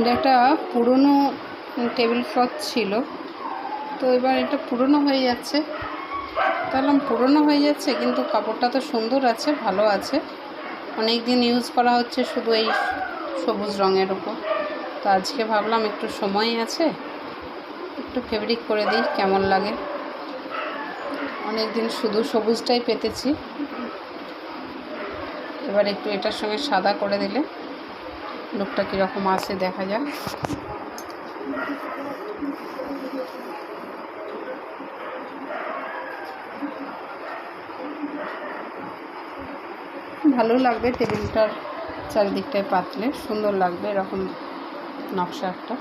এটা একটা পুরনো টেবিল ক্লথ ছিল, তো এবার এটা পুরনো হয়ে যাচ্ছে। তাহলে পুরনো হয়ে যাচ্ছে, কিন্তু কাপড়টা তো সুন্দর আছে, ভালো আছে, অনেক দিন ইউজ করা হচ্ছে শুধু এই সবুজ রঙের উপর। তো আজকে ভাবলাম একটু সময় আছে, একটু ফেব্রিক করে দিই, কেমন লাগে। অনেক দিন শুধু সবুজটাই পেতেছি, এবার একটু এটার সঙ্গে সাদা করে দিলে লুকটা কীরকম আসে দেখা যাক। ভালো লাগবে, টেবিলটার চারিদিকটায় পাতলে সুন্দর লাগবে, এরকম নকশা একটা।